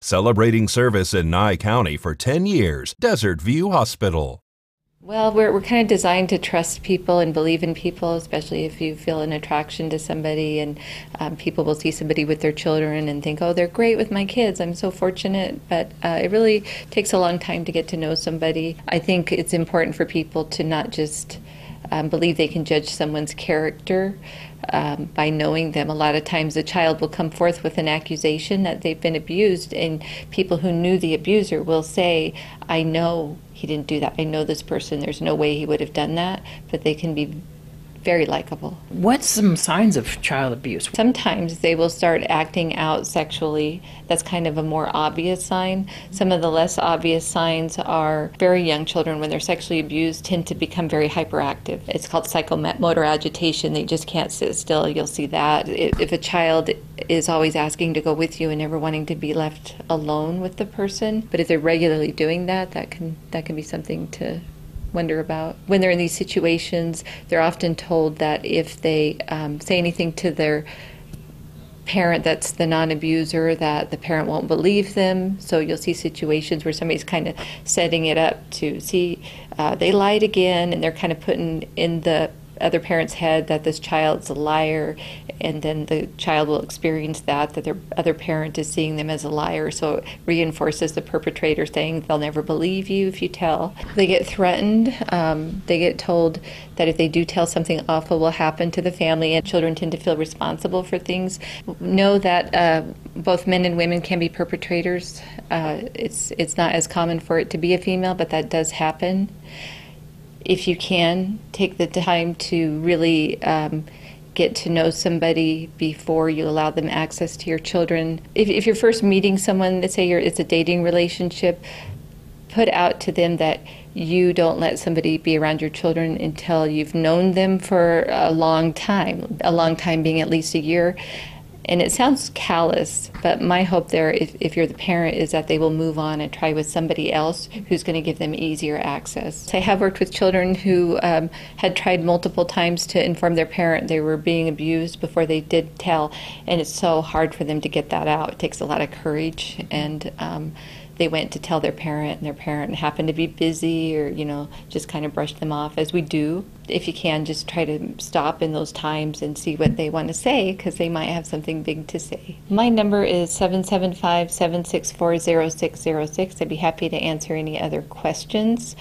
Celebrating service in Nye County for 10 years, Desert View Hospital. Well, we're kind of designed to trust people and believe in people, especially if you feel an attraction to somebody, and people will see somebody with their children and think, oh, they're great with my kids, I'm so fortunate, but it really takes a long time to get to know somebody. I think it's important for people to not just believe they can judge someone's character by knowing them. A lot of times a child will come forth with an accusation that they've been abused, and people who knew the abuser will say, I know he didn't do that. I know this person. There's no way he would have done that, but they can be very likable. What's some signs of child abuse? Sometimes they will start acting out sexually. That's kind of a more obvious sign. Some of the less obvious signs are very young children, when they're sexually abused, tend to become very hyperactive. It's called psychomotor agitation. They just can't sit still. You'll see that. If a child is always asking to go with you and never wanting to be left alone with the person, but if they're regularly doing that, that can be something to wonder about. When they're in these situations, they're often told that if they say anything to their parent that's the non-abuser, that the parent won't believe them. So you'll see situations where somebody's kind of setting it up to see they lied again, and they're kind of putting in the other parent's head that this child's a liar, and then the child will experience that their other parent is seeing them as a liar, so it reinforces the perpetrator saying they'll never believe you if you tell. They get threatened. They get told that if they do tell, something awful will happen to the family, and children tend to feel responsible for things. Know that both men and women can be perpetrators. It's not as common for it to be a female, but that does happen. If you can, take the time to really get to know somebody before you allow them access to your children. If you're first meeting someone, let's say it's a dating relationship, put out to them that you don't let somebody be around your children until you've known them for a long time being at least a year. And it sounds callous, but my hope there, if you're the parent, is that they will move on and try with somebody else who's going to give them easier access. I have worked with children who had tried multiple times to inform their parent they were being abused before they did tell, and it's so hard for them to get that out. It takes a lot of courage, and they went to tell their parent, and their parent happened to be busy, or just kind of brushed them off, as we do. If you can, just try to stop in those times and see what they want to say, because they might have something big to say. My number is 775-764-0606. I'd be happy to answer any other questions.